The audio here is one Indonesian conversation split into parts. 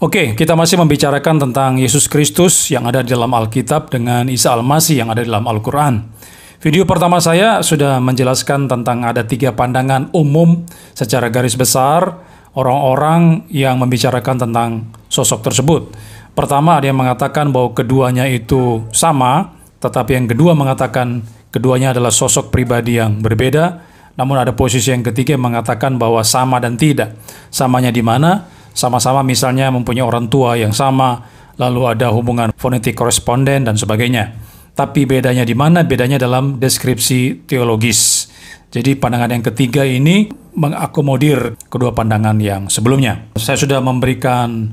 Oke, kita masih membicarakan tentang Yesus Kristus yang ada di dalam Alkitab dengan Isa Al-Masih yang ada di dalam Al-Quran. Video pertama saya sudah menjelaskan tentang ada 3 pandangan umum secara garis besar orang-orang yang membicarakan tentang sosok tersebut. Pertama, ada yang mengatakan bahwa keduanya itu sama, tetapi yang kedua mengatakan keduanya adalah sosok pribadi yang berbeda. Namun ada posisi yang ketiga yang mengatakan bahwa sama dan tidak. Samanya di mana? Sama-sama misalnya mempunyai orang tua yang sama, lalu ada hubungan fonetik koresponden dan sebagainya. Tapi bedanya di mana? Bedanya dalam deskripsi teologis. Jadi pandangan yang ketiga ini mengakomodir kedua pandangan yang sebelumnya. Saya sudah memberikan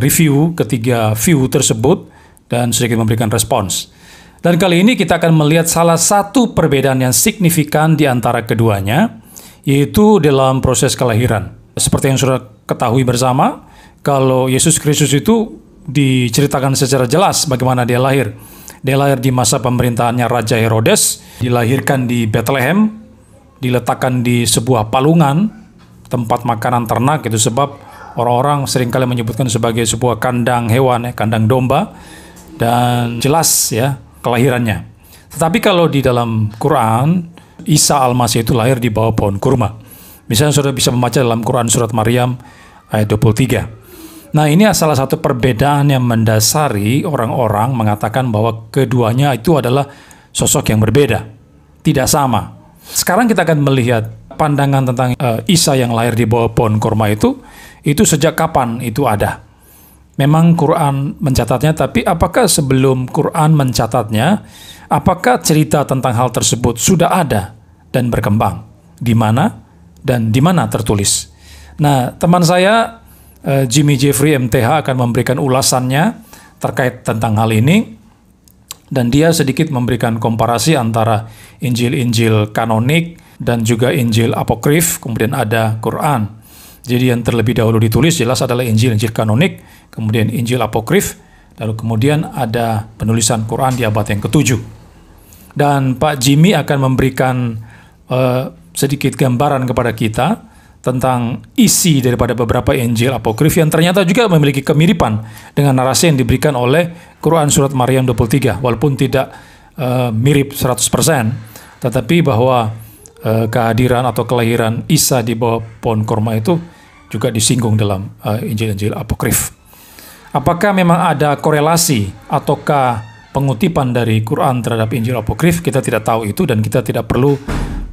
review ketiga view tersebut dan sedikit memberikan respons. Dan kali ini kita akan melihat salah satu perbedaan yang signifikan di antara keduanya, yaitu dalam proses kelahiran. Seperti yang sudah ketahui bersama, kalau Yesus Kristus itu diceritakan secara jelas bagaimana dia lahir. Dia lahir di masa pemerintahannya Raja Herodes, dilahirkan di Bethlehem, diletakkan di sebuah palungan, tempat makanan ternak, itu sebab orang-orang seringkali menyebutkan sebagai sebuah kandang hewan, kandang domba, dan jelas ya kelahirannya. Tetapi kalau di dalam Quran, Isa Al-Masih itu lahir di bawah pohon kurma. Misalnya saudara bisa membaca dalam Quran surat Maryam ayat 23. Nah, ini salah satu perbedaan yang mendasari orang-orang mengatakan bahwa keduanya itu adalah sosok yang berbeda, tidak sama. Sekarang kita akan melihat pandangan tentang Isa yang lahir di bawah pohon kurma itu sejak kapan itu ada. Memang Quran mencatatnya, tapi apakah sebelum Quran mencatatnya, apakah cerita tentang hal tersebut sudah ada dan berkembang? Di mana dan di mana tertulis? Nah, teman saya Jimmy Jeffrey MTH akan memberikan ulasannya terkait tentang hal ini, dan dia sedikit memberikan komparasi antara Injil-Injil kanonik dan juga Injil apokrif, kemudian ada Quran. Jadi yang terlebih dahulu ditulis jelas adalah Injil-Injil kanonik, kemudian Injil apokrif, lalu kemudian ada penulisan Quran di abad yang ke-7. Dan Pak Jimmy akan memberikan sedikit gambaran kepada kita tentang isi daripada beberapa Injil apokrif yang ternyata juga memiliki kemiripan dengan narasi yang diberikan oleh Quran surat Maryam 23, walaupun tidak mirip 100%, tetapi bahwa kehadiran atau kelahiran Isa di bawah pohon kurma itu juga disinggung dalam Injil-Injil apokrif. Apakah memang ada korelasi ataukah pengutipan dari Quran terhadap Injil apokrif? Kita tidak tahu itu, dan kita tidak perlu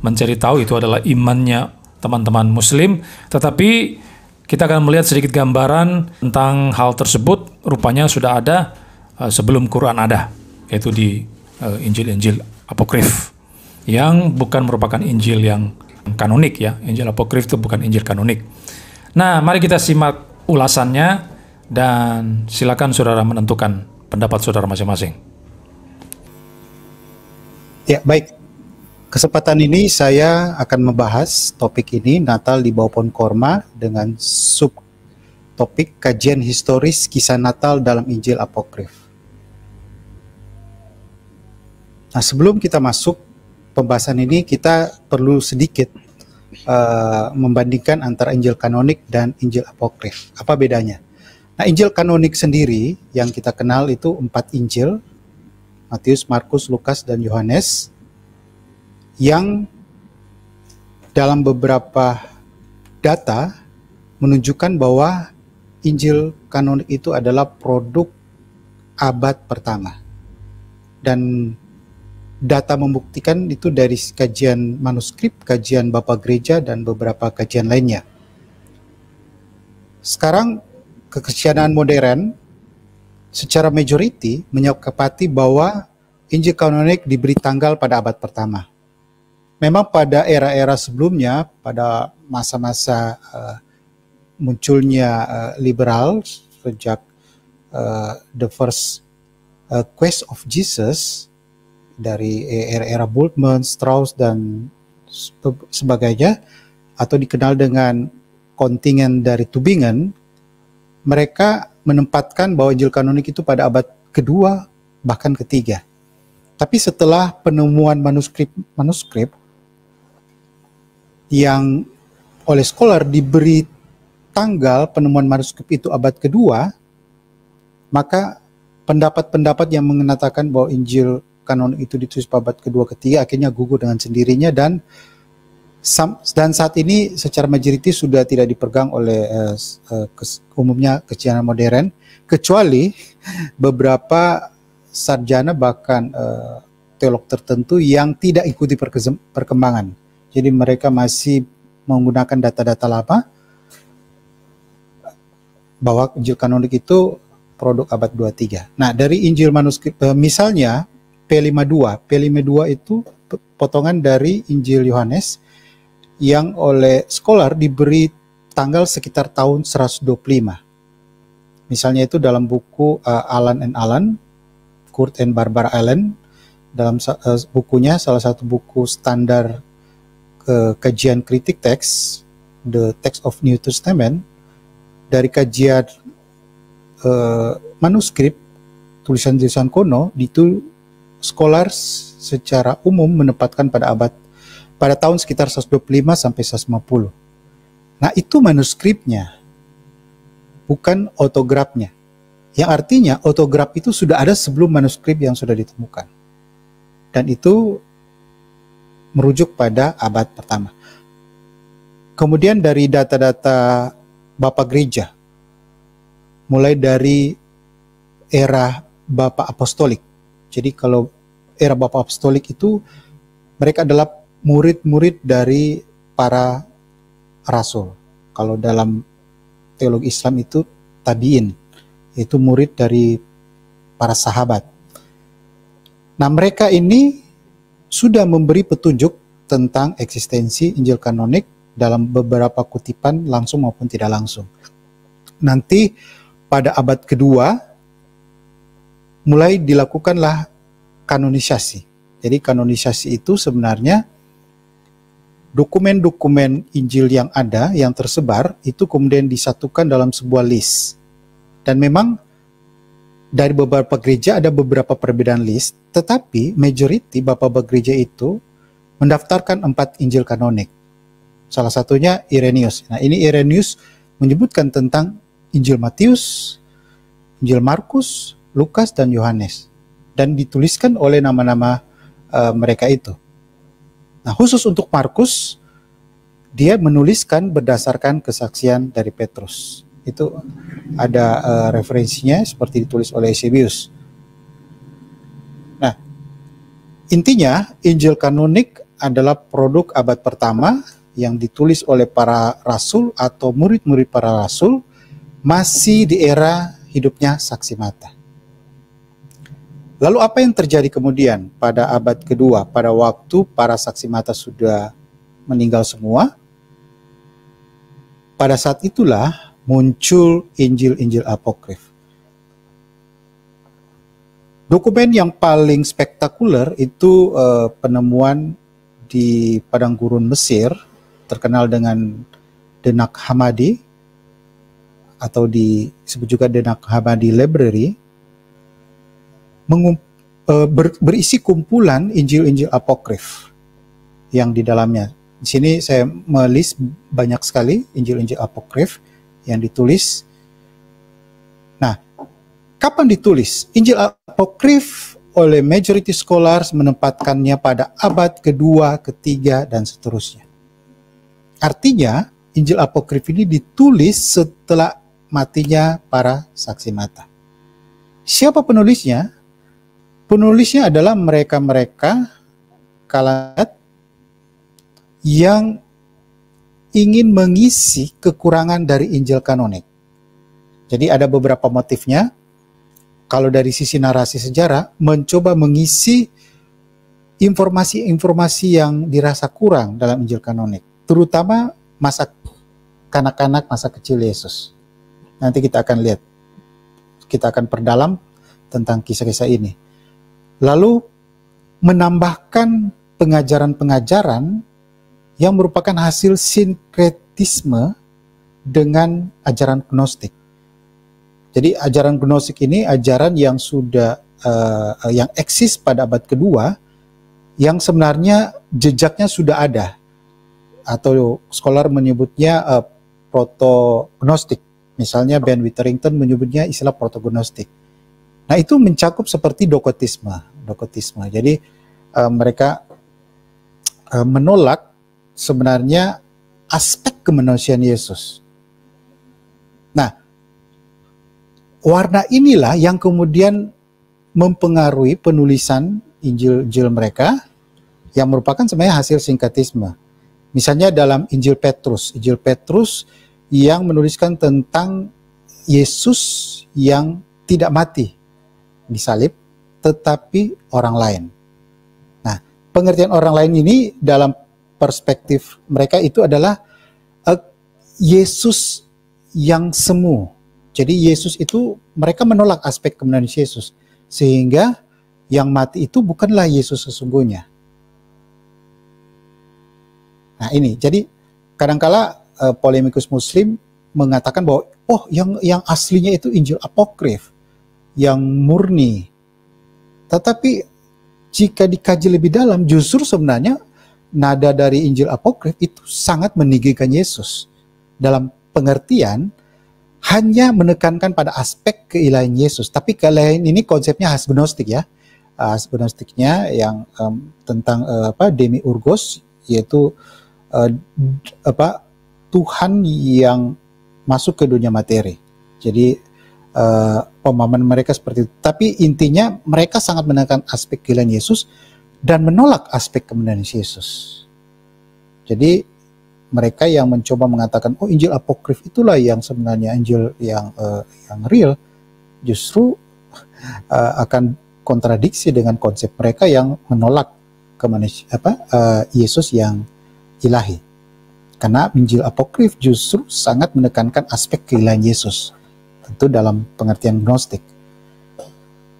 mencari tahu. Itu adalah imannya teman-teman Muslim. Tetapi kita akan melihat sedikit gambaran tentang hal tersebut. Rupanya sudah ada sebelum Quran ada, yaitu di Injil-Injil apokrif yang bukan merupakan Injil yang kanonik ya. Injil apokrif itu bukan Injil kanonik. Nah, mari kita simak ulasannya dan silakan saudara menentukan pendapat saudara masing-masing. Ya, baik. Kesempatan ini saya akan membahas topik ini, Natal di bawah pohon kurma, dengan subtopik kajian historis kisah Natal dalam Injil apokrif. Nah, sebelum kita masuk pembahasan ini, kita perlu sedikit membandingkan antara Injil kanonik dan Injil apokrif. Apa bedanya? Nah, Injil kanonik sendiri yang kita kenal itu 4 Injil, Matius, Markus, Lukas, dan Yohanes, yang dalam beberapa data menunjukkan bahwa Injil kanonik itu adalah produk abad pertama. Dan data membuktikan itu dari kajian manuskrip, kajian Bapak Gereja, dan beberapa kajian lainnya. Sekarang kekristenan modern secara majority menyepakati bahwa Injil kanonik diberi tanggal pada abad pertama. Memang pada era-era sebelumnya, pada masa-masa munculnya liberal, sejak the first quest of Jesus, dari era-era Bultmann, Strauss, dan sebagainya, atau dikenal dengan kontingen dari Tübingen, mereka menempatkan bahwa Injil kanonik itu pada abad kedua, bahkan ketiga. Tapi setelah penemuan manuskrip yang oleh scholar diberi tanggal penemuan manuskrip itu abad kedua, maka pendapat-pendapat yang mengatakan bahwa Injil kanonik itu ditulis pada abad kedua ketiga akhirnya gugur dengan sendirinya, dan saat ini secara majoritas sudah tidak dipegang oleh umumnya keyakinan modern, kecuali beberapa sarjana bahkan teolog tertentu yang tidak ikuti perkembangan. Jadi mereka masih menggunakan data-data lama bahwa Injil kanonik itu produk abad 23. Nah, dari Injil manuskrip, misalnya P52 itu potongan dari Injil Yohanes yang oleh scholar diberi tanggal sekitar tahun 125. Misalnya itu dalam buku Allen and Allen, Kurt and Barbara Allen, dalam bukunya, salah satu buku standar kajian kritik teks, The Text of New Testament, dari kajian manuskrip tulisan-tulisan kuno, itu scholar secara umum menempatkan pada tahun sekitar 125 sampai 150. Nah, itu manuskripnya, bukan autografnya. Yang artinya autograf itu sudah ada sebelum manuskrip yang sudah ditemukan. Dan itu merujuk pada abad pertama. Kemudian dari data-data Bapak Gereja, mulai dari era Bapak Apostolik. Jadi kalau era Bapak Apostolik itu mereka adalah murid-murid dari para rasul. Kalau dalam teologi Islam itu tabiin, itu murid dari para sahabat. Nah, mereka ini sudah memberi petunjuk tentang eksistensi Injil kanonik dalam beberapa kutipan langsung maupun tidak langsung. Nanti pada abad kedua mulai dilakukanlah kanonisasi. Jadi kanonisasi itu sebenarnya dokumen-dokumen Injil yang ada, yang tersebar, itu kemudian disatukan dalam sebuah list. Dan memang dari beberapa gereja ada beberapa perbedaan list, tetapi majority bapak-bapak gereja itu mendaftarkan 4 Injil kanonik. Salah satunya Irenaeus. Nah, ini Irenaeus menyebutkan tentang Injil Matius, Injil Markus, Lukas, dan Yohanes. Dan dituliskan oleh nama-nama mereka itu. Nah, khusus untuk Markus, dia menuliskan berdasarkan kesaksian dari Petrus. Itu ada referensinya seperti ditulis oleh Eusebius. Nah, intinya Injil kanonik adalah produk abad pertama yang ditulis oleh para rasul atau murid-murid para rasul, masih di era hidupnya saksi mata. Lalu apa yang terjadi kemudian pada abad kedua, pada waktu para saksi mata sudah meninggal semua? Pada saat itulah muncul Injil-Injil apokrif. Dokumen yang paling spektakuler itu penemuan di padang gurun Mesir, terkenal dengan Denak Hammadi, atau disebut juga Denak Hammadi Library, berisi kumpulan Injil-Injil apokrif yang di dalamnya. Di sini saya melis banyak sekali Injil-Injil apokrif yang ditulis. Nah, kapan ditulis? Injil apokrif oleh majority scholars menempatkannya pada abad kedua, ketiga, dan seterusnya. Artinya, Injil apokrif ini ditulis setelah matinya para saksi mata. Siapa penulisnya? Penulisnya adalah mereka-mereka kalangan yang ingin mengisi kekurangan dari Injil kanonik. Jadi ada beberapa motifnya. Kalau dari sisi narasi sejarah, mencoba mengisi informasi-informasi yang dirasa kurang dalam Injil kanonik, terutama masa kanak-kanak, masa kecil Yesus. Nanti kita akan lihat, kita akan perdalam tentang kisah-kisah ini. Lalu menambahkan pengajaran-pengajaran yang merupakan hasil sinkretisme dengan ajaran gnostik. Jadi ajaran gnostik ini ajaran yang sudah yang eksis pada abad kedua, yang sebenarnya jejaknya sudah ada, atau scholar menyebutnya protognostik. Misalnya Ben Witherington menyebutnya istilah protognostik. Nah, itu mencakup seperti dokotisme. Jadi mereka menolak sebenarnya aspek kemanusiaan Yesus. Nah, warna inilah yang kemudian mempengaruhi penulisan Injil-Injil mereka yang merupakan sebenarnya hasil sinkretisme. Misalnya dalam Injil Petrus yang menuliskan tentang Yesus yang tidak mati disalib, tetapi orang lain. Nah, pengertian orang lain ini dalam perspektif mereka itu adalah Yesus yang semu. Jadi Yesus itu, mereka menolak aspek kemanusiaan Yesus. Sehingga yang mati itu bukanlah Yesus sesungguhnya. Nah ini, jadi kadangkala polemikus Muslim mengatakan bahwa yang aslinya itu Injil apokrif, yang murni. Tetapi jika dikaji lebih dalam, justru sebenarnya nada dari Injil apokrif itu sangat meninggikan Yesus. Dalam pengertian hanya menekankan pada aspek keilahian Yesus. Tapi keilahian ini konsepnya hasgnostik ya. Hasgnostiknya yang tentang demiurgos, yaitu Tuhan yang masuk ke dunia materi. Jadi pemahaman mereka seperti itu. Tapi intinya mereka sangat menekankan aspek keilahian Yesus dan menolak aspek kebenaran Yesus. Jadi mereka yang mencoba mengatakan Injil apokrif itulah yang sebenarnya Injil yang real, justru akan kontradiksi dengan konsep mereka yang menolak Yesus yang ilahi. Karena Injil apokrif justru sangat menekankan aspek keilahian Yesus, tentu dalam pengertian gnostik.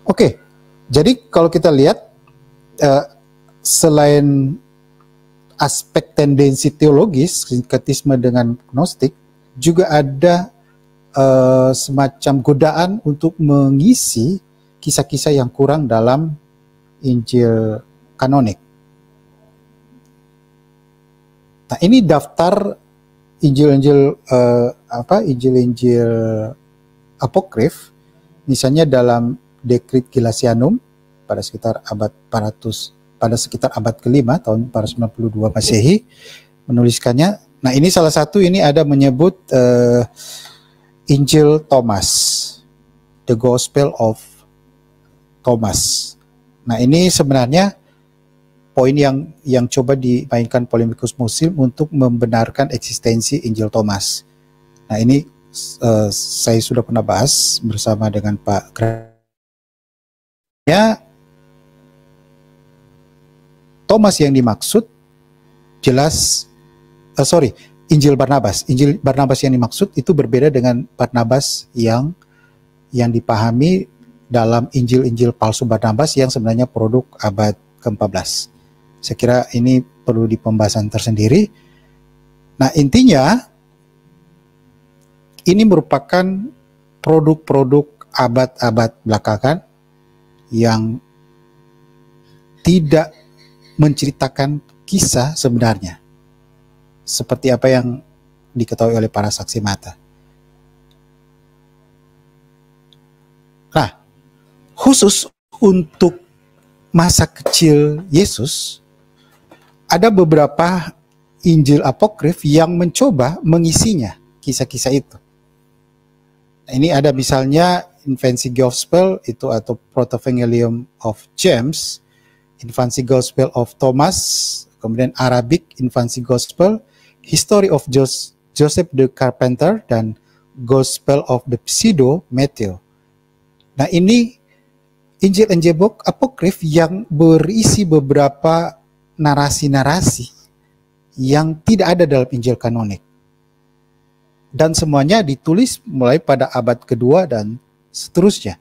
Oke, jadi kalau kita lihat selain aspek tendensi teologis, sinkretisme dengan gnostik, juga ada semacam godaan untuk mengisi kisah-kisah yang kurang dalam Injil kanonik. Nah, ini daftar Injil-Injil Injil-Injil apokrif, misalnya dalam Decret Gelasianum pada sekitar abad 400, pada sekitar abad ke-5 tahun 492 Masehi menuliskannya. Nah, ini salah satu, ini ada menyebut Injil Thomas, The Gospel of Thomas. Nah, ini sebenarnya poin yang coba dimainkan polemikus Muslim untuk membenarkan eksistensi Injil Thomas. Nah, ini saya sudah pernah bahas bersama dengan Pak ya. Thomas yang dimaksud jelas, Injil Barnabas. Injil Barnabas yang dimaksud itu berbeda dengan Barnabas yang dipahami dalam Injil-Injil palsu Barnabas yang sebenarnya produk abad ke-14. Saya kira ini perlu di pembahasan tersendiri. Nah, intinya ini merupakan produk-produk abad-abad belakangan yang tidak menceritakan kisah sebenarnya seperti apa yang diketahui oleh para saksi mata. Nah, khusus untuk masa kecil Yesus, ada beberapa Injil apokrif yang mencoba mengisinya, kisah-kisah itu. Nah, ini ada misalnya Infancy Gospel itu atau Protevangelium of James, Infancy Gospel of Thomas, kemudian Arabic Infancy Gospel, History of Joseph the Carpenter, dan Gospel of the Pseudo Matthew. Nah, ini Injil-Injil apokrif yang berisi beberapa narasi-narasi yang tidak ada dalam Injil kanonik. Dan semuanya ditulis mulai pada abad kedua dan seterusnya.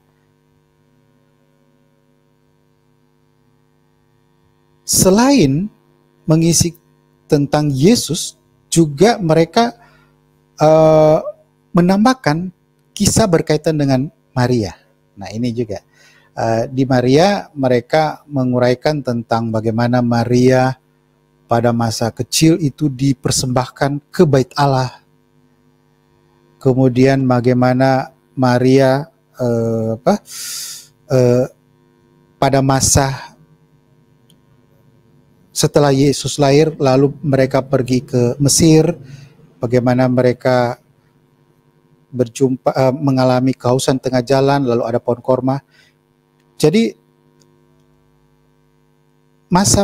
Selain mengisi tentang Yesus, juga mereka menambahkan kisah berkaitan dengan Maria. Nah, ini juga di Maria mereka menguraikan tentang bagaimana Maria pada masa kecil itu dipersembahkan ke Bait Allah kemudian bagaimana Maria pada masa setelah Yesus lahir, lalu mereka pergi ke Mesir, bagaimana mereka berjumpa, mengalami kehausan tengah jalan, lalu ada pohon korma. Jadi masa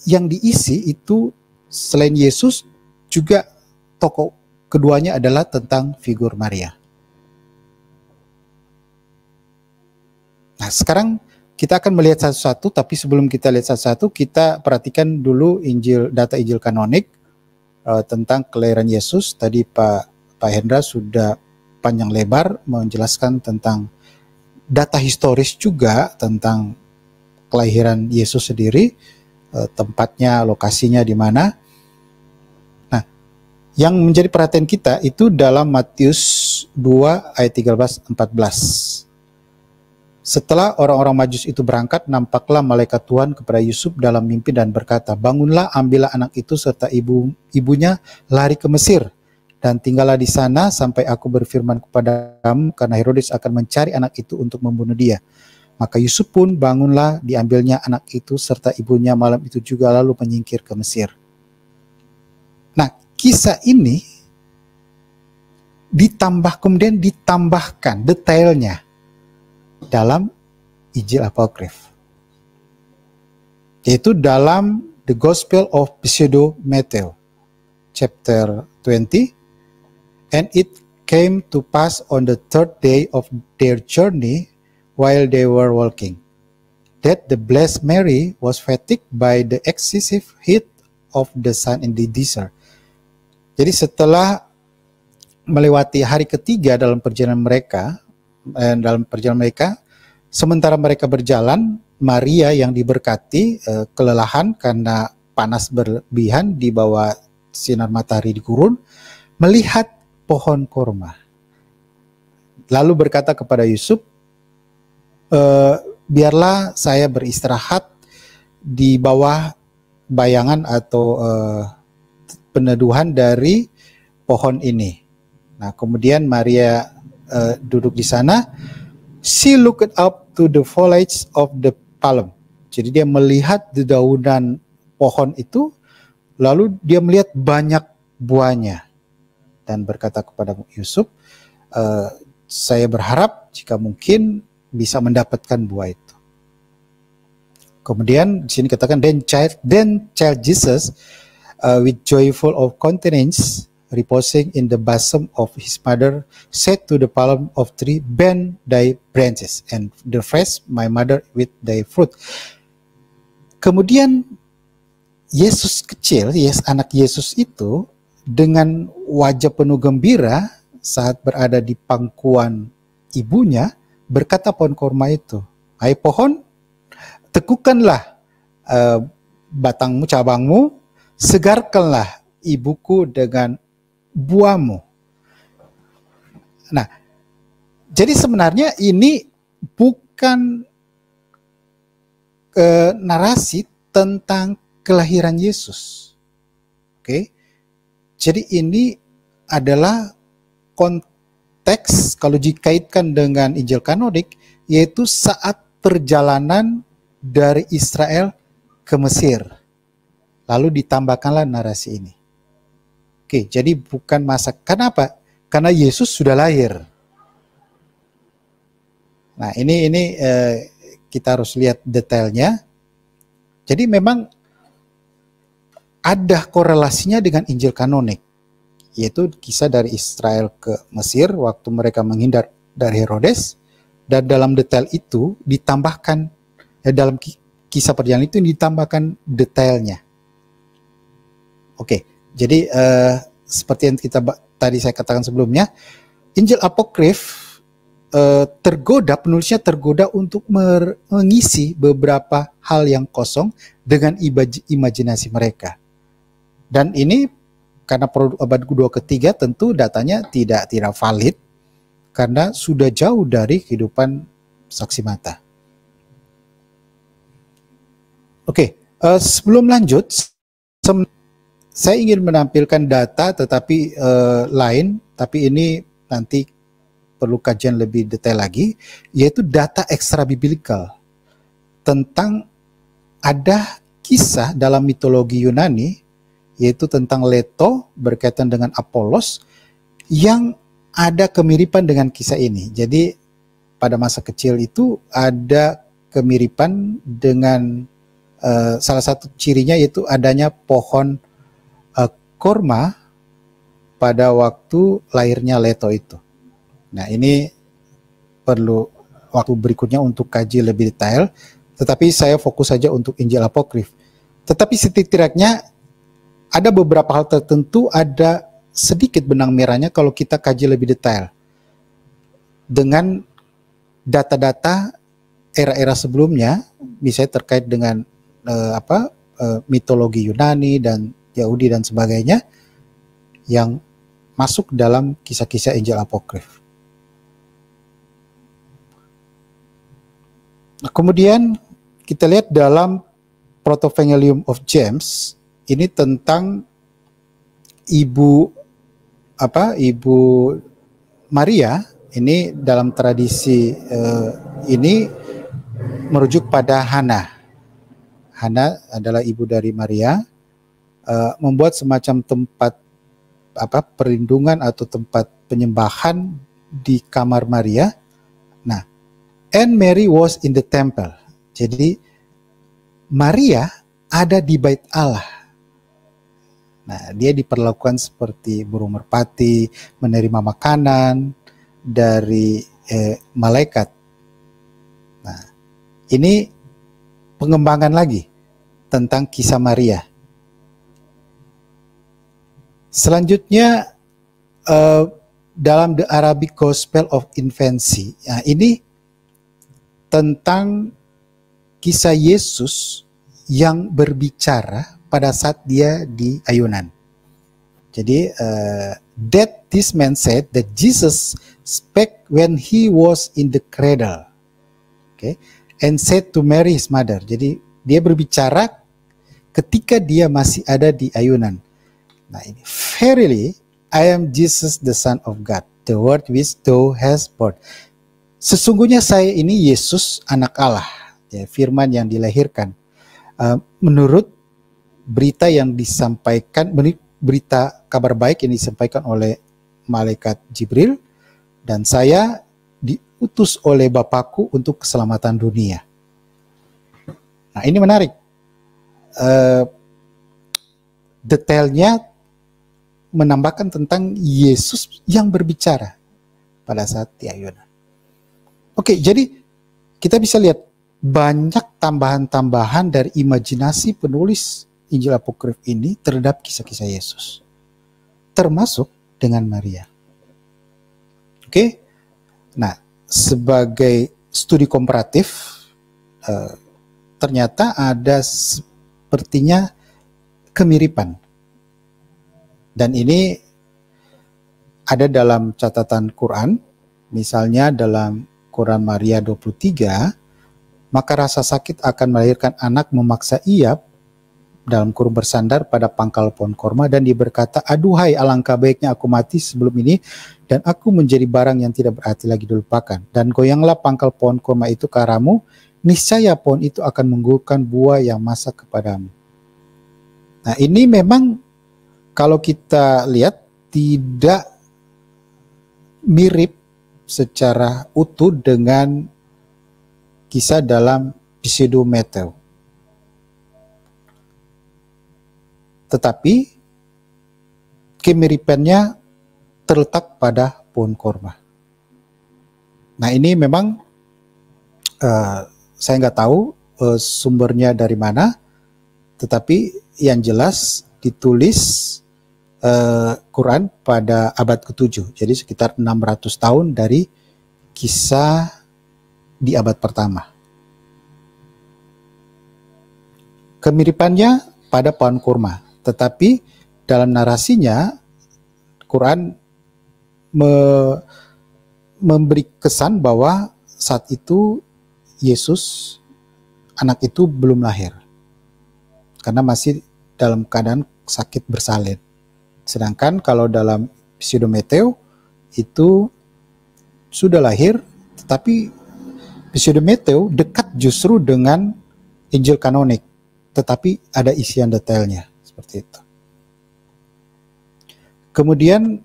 yang diisi itu selain Yesus juga tokoh keduanya adalah tentang figur Maria. Nah, sekarang kita akan melihat satu-satu, tapi sebelum kita lihat satu-satu, kita perhatikan dulu data Injil kanonik tentang kelahiran Yesus. Tadi Pak Hendra sudah panjang lebar menjelaskan tentang data historis juga tentang kelahiran Yesus sendiri, tempatnya, lokasinya di mana. Nah, yang menjadi perhatian kita itu dalam Matius 2 ayat 13-14. Setelah orang-orang Majus itu berangkat, nampaklah malaikat Tuhan kepada Yusuf dalam mimpi dan berkata, "Bangunlah, ambillah anak itu serta ibunya, lari ke Mesir, dan tinggallah di sana sampai aku berfirman kepadamu, karena Herodes akan mencari anak itu untuk membunuh dia." Maka Yusuf pun bangunlah, diambilnya anak itu serta ibunya malam itu juga, lalu menyingkir ke Mesir. Nah, kisah ini kemudian ditambahkan detailnya dalam Injil Apokrif, yaitu dalam The Gospel of Pseudo Matthew, chapter 20, "And it came to pass on the third day of their journey, while they were walking, that the blessed Mary was fatigued by the excessive heat of the sun in the desert." Jadi setelah melewati hari ketiga dalam perjalanan mereka, sementara mereka berjalan, Maria yang diberkati kelelahan karena panas berlebihan di bawah sinar matahari di gurun, melihat pohon korma. Lalu berkata kepada Yusuf, "Biarlah saya beristirahat di bawah bayangan atau peneduhan dari pohon ini." Nah, kemudian Maria duduk di sana. She looked up to the foliage of the palm. Jadi dia melihat dedaunan pohon itu, lalu dia melihat banyak buahnya dan berkata kepada Yusuf, "Saya berharap jika mungkin bisa mendapatkan buah itu." Kemudian di sini katakan, then child Jesus with joyful of countenance, reposing in the bosom of his mother, said to the palm of tree, "Bend thy branches, and refresh my mother with thy fruit." Kemudian Yesus kecil, anak Yesus itu dengan wajah penuh gembira saat berada di pangkuan ibunya, berkata pohon korma itu, "Hai pohon, tekukanlah batangmu, cabangmu, segarkanlah ibuku dengan buahmu." Nah, jadi sebenarnya ini bukan narasi tentang kelahiran Yesus. Oke. Jadi ini adalah konteks kalau dikaitkan dengan Injil kanonik, yaitu saat perjalanan dari Israel ke Mesir. Lalu ditambahkanlah narasi ini. Oke, jadi bukan masa. Kenapa? Karena Yesus sudah lahir. Nah, ini kita harus lihat detailnya. Jadi memang ada korelasinya dengan Injil kanonik, yaitu kisah dari Israel ke Mesir waktu mereka menghindar dari Herodes, dan dalam detail itu ditambahkan, dalam kisah perjalanan itu ditambahkan detailnya. Oke. Jadi seperti yang tadi saya katakan sebelumnya, Injil Apokrif penulisnya tergoda untuk mengisi beberapa hal yang kosong dengan imajinasi mereka. Dan ini karena produk abad kedua ketiga tentu datanya tidak valid karena sudah jauh dari kehidupan saksi mata. Oke, sebelum lanjut, saya ingin menampilkan data tetapi lain, tapi ini nanti perlu kajian lebih detail lagi, yaitu data ekstra biblical tentang ada kisah dalam mitologi Yunani, yaitu tentang Leto berkaitan dengan Apolos, yang ada kemiripan dengan kisah ini. Jadi pada masa kecil itu ada kemiripan dengan salah satu cirinya yaitu adanya pohon korma pada waktu lahirnya Leto itu. Nah, ini perlu waktu berikutnya untuk kaji lebih detail, tetapi saya fokus saja untuk Injil Apokrif. Tetapi setidaknya ada beberapa hal tertentu, ada sedikit benang merahnya kalau kita kaji lebih detail dengan data-data era-era sebelumnya, misalnya terkait dengan mitologi Yunani dan Yahudi dan sebagainya yang masuk dalam kisah-kisah Injil Apokrif. Nah, kemudian kita lihat dalam Protevangelium of James, ini tentang Ibu Maria. Ini dalam tradisi ini merujuk pada Hana. Hana adalah ibu dari Maria, membuat semacam tempat perlindungan atau tempat penyembahan di kamar Maria. Nah, and Mary was in the temple. Jadi Maria ada di bait Allah. Nah, dia diperlakukan seperti burung merpati, menerima makanan dari malaikat. Nah, ini pengembangan lagi tentang kisah Maria. Selanjutnya dalam The Arabic Gospel of Infancy, nah, ini tentang kisah Yesus yang berbicara pada saat dia di ayunan. Jadi that this man said that Jesus spake when he was in the cradle, okay, and said to Mary his mother. Jadi dia berbicara ketika dia masih ada di ayunan. Nah, ini verily I am Jesus the Son of God, the word which thou hast born. Sesungguhnya saya ini Yesus anak Allah, ya, firman yang dilahirkan. Menurut berita yang disampaikan, berita kabar baik yang disampaikan oleh malaikat Jibril, dan saya diutus oleh Bapakku untuk keselamatan dunia. Nah, ini menarik. Detailnya menambahkan tentang Yesus yang berbicara pada saat di ayunan. Oke, jadi kita bisa lihat banyak tambahan-tambahan dari imajinasi penulis Injil Apokrif ini terhadap kisah-kisah Yesus, termasuk dengan Maria. Oke, nah, sebagai studi komparatif, ternyata ada sepertinya kemiripan. Dan ini ada dalam catatan Quran, misalnya dalam Quran Maria 23, maka rasa sakit akan melahirkan anak memaksa ia dalam kurung bersandar pada pangkal pohon korma, dan dia berkata, aduhai alangkah baiknya aku mati sebelum ini, dan aku menjadi barang yang tidak berarti lagi dilupakan. Dan goyanglah pangkal pohon korma itu ke arahmu, niscaya pohon itu akan menggugurkan buah yang masak kepadamu. Nah, ini memang kalau kita lihat tidak mirip secara utuh dengan kisah dalam Pseudo-Matthew. Tetapi kemiripannya terletak pada pohon korma. Nah, ini memang saya nggak tahu sumbernya dari mana, tetapi yang jelas ditulis Quran pada abad ke-7, jadi sekitar 600 tahun dari kisah di abad pertama. Kemiripannya pada pohon kurma, tetapi dalam narasinya Quran memberi kesan bahwa saat itu Yesus, anak itu belum lahir, karena masih dalam keadaan sakit bersalin. Sedangkan kalau dalam Pseudo-Matthew itu sudah lahir, tetapi Pseudo-Matthew dekat justru dengan Injil kanonik, tetapi ada isian detailnya seperti itu. Kemudian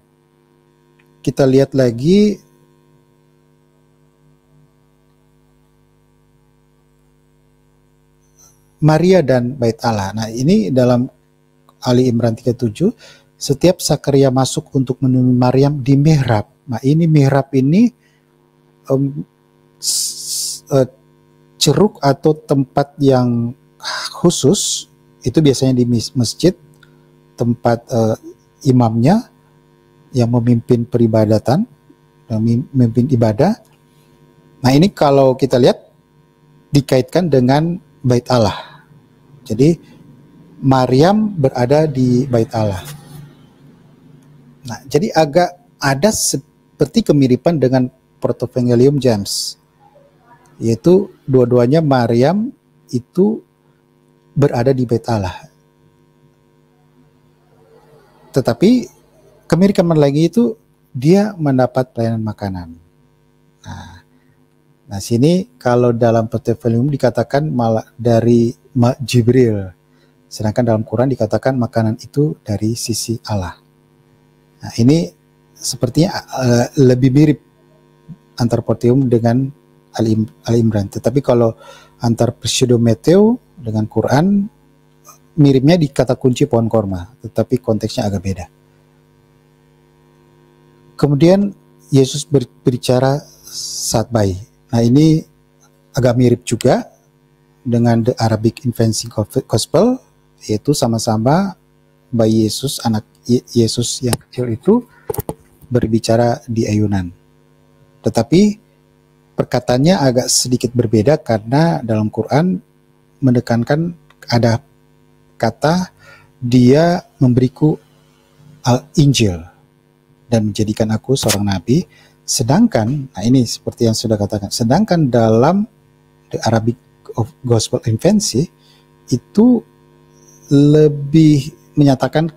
kita lihat lagi Maria dan Bait Allah. Nah, ini dalam Ali Imran 37, setiap Sakaria masuk untuk menemui Maryam di mihrab. Nah, ini mihrab ini ceruk atau tempat yang khusus, itu biasanya di masjid, tempat imamnya yang memimpin peribadatan, memimpin ibadah. Nah, ini kalau kita lihat dikaitkan dengan Bait Allah. Jadi Maryam berada di Bait Allah. Nah, jadi agak ada seperti kemiripan dengan Protevangelium James, yaitu dua-duanya Maryam itu berada di Bait Allah. Tetapi kemiripan lagi itu dia mendapat pelayanan makanan. Nah, sini kalau dalam Protevangelium dikatakan malah dari Jibril, sedangkan dalam Quran dikatakan makanan itu dari sisi Allah. Nah, ini sepertinya lebih mirip antar Protevangelium dengan Ali Imran. Tetapi kalau antar Pseudo-Matthew dengan Quran, miripnya di kata kunci pohon korma, tetapi konteksnya agak beda. Kemudian Yesus berbicara saat bayi. Nah, ini agak mirip juga dengan The Arabic Infancy Gospel, yaitu sama-sama bayi Yesus, anak Yesus yang kecil itu berbicara di ayunan. Tetapi perkataannya agak sedikit berbeda karena dalam Quran menekankan ada kata dia memberiku Injil dan menjadikan aku seorang nabi. Sedangkan, nah ini seperti yang sudah katakan, sedangkan dalam The Arabic Gospel Infancy itu lebih menyatakan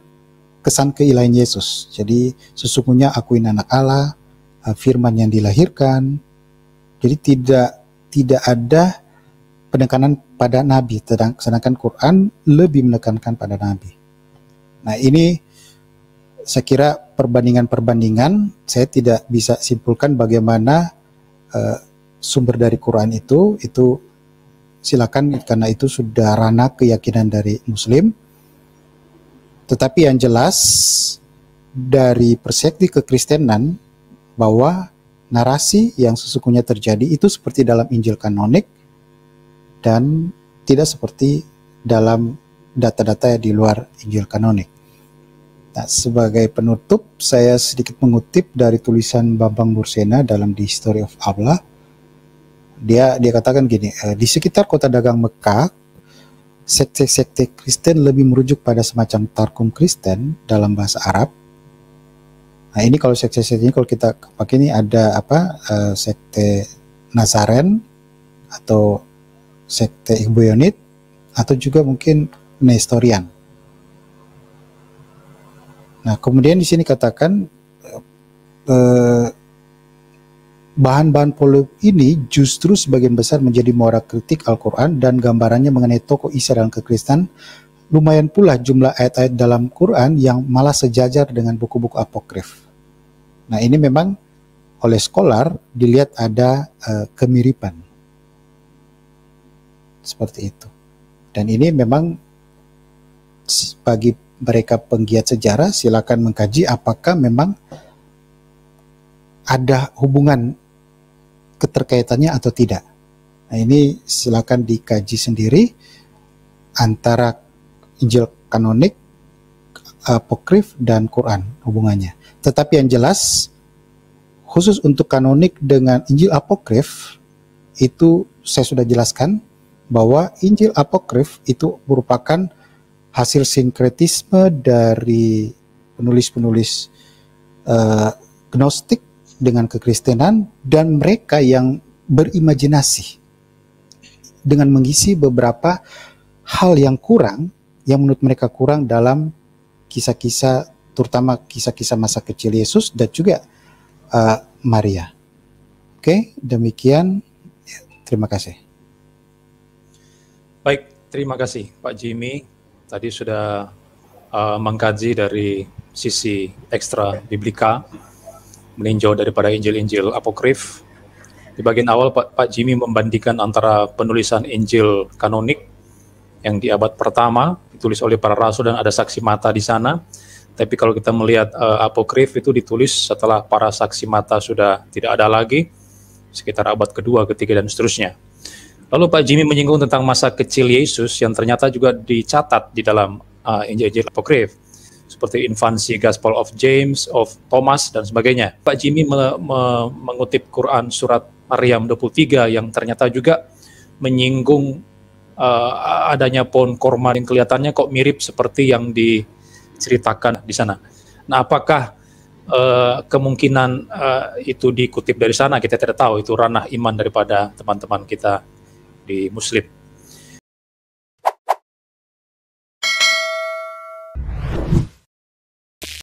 kesan keilahian Yesus. Jadi sesungguhnya aku ini anak Allah, firman yang dilahirkan. Jadi tidak ada penekanan pada nabi, sedangkan Quran lebih menekankan pada nabi. Nah, ini saya kira perbandingan saya tidak bisa simpulkan bagaimana sumber dari Quran itu silakan, karena itu sudah ranah keyakinan dari Muslim. Tetapi yang jelas dari perspektif kekristenan bahwa narasi yang sesungguhnya terjadi itu seperti dalam Injil kanonik dan tidak seperti dalam data-data di luar Injil kanonik. Nah, sebagai penutup, saya sedikit mengutip dari tulisan Bambang Mursena dalam The History of Allah. Dia katakan gini, di sekitar kota dagang Mekah, sekte-sekte Kristen lebih merujuk pada semacam tarkum Kristen dalam bahasa Arab. Nah, ini kalau sekte-sekte ini kalau kita pakai ini ada sekte Nazaren atau sekte Ikhwanit atau juga mungkin Nestorian. Nah, kemudian di sini katakan bahan-bahan polemik ini justru sebagian besar menjadi muara kritik Al-Quran dan gambarannya mengenai tokoh Isa dalam kekristenan. Lumayan pula jumlah ayat-ayat dalam Quran yang malah sejajar dengan buku-buku apokrif. Nah, ini memang oleh scholar dilihat ada kemiripan seperti itu. Dan ini memang bagi mereka penggiat sejarah silakan mengkaji apakah memang ada hubungan keterkaitannya atau tidak. Nah, ini silakan dikaji sendiri antara Injil kanonik, apokrif, dan Quran hubungannya. Tetapi yang jelas khusus untuk kanonik dengan Injil apokrif itu saya sudah jelaskan bahwa Injil apokrif itu merupakan hasil sinkretisme dari penulis-penulis Gnostik dengan kekristenan dan mereka yang berimajinasi dengan mengisi beberapa hal yang kurang, yang menurut mereka kurang dalam kisah-kisah, terutama kisah-kisah masa kecil Yesus dan juga Maria. Oke, demikian. Terima kasih. Baik, terima kasih Pak Jimmy. Tadi sudah mengkaji dari sisi ekstra biblika, meninjau daripada Injil-Injil apokrif. Di bagian awal Pak Jimmy membandingkan antara penulisan Injil kanonik yang di abad pertama ditulis oleh para rasul dan ada saksi mata di sana. Tapi kalau kita melihat apokrif itu ditulis setelah para saksi mata sudah tidak ada lagi, sekitar abad kedua, ketiga, dan seterusnya. Lalu Pak Jimmy menyinggung tentang masa kecil Yesus yang ternyata juga dicatat di dalam Injil-Injil apokrif, seperti infansi Gospel of James, of Thomas, dan sebagainya. Pak Jimmy mengutip Quran surat Maryam 23 yang ternyata juga menyinggung adanya pohon korma yang kelihatannya kok mirip seperti yang diceritakan di sana. Nah, apakah kemungkinan itu dikutip dari sana? Kita tidak tahu, itu ranah iman daripada teman-teman kita di Muslim.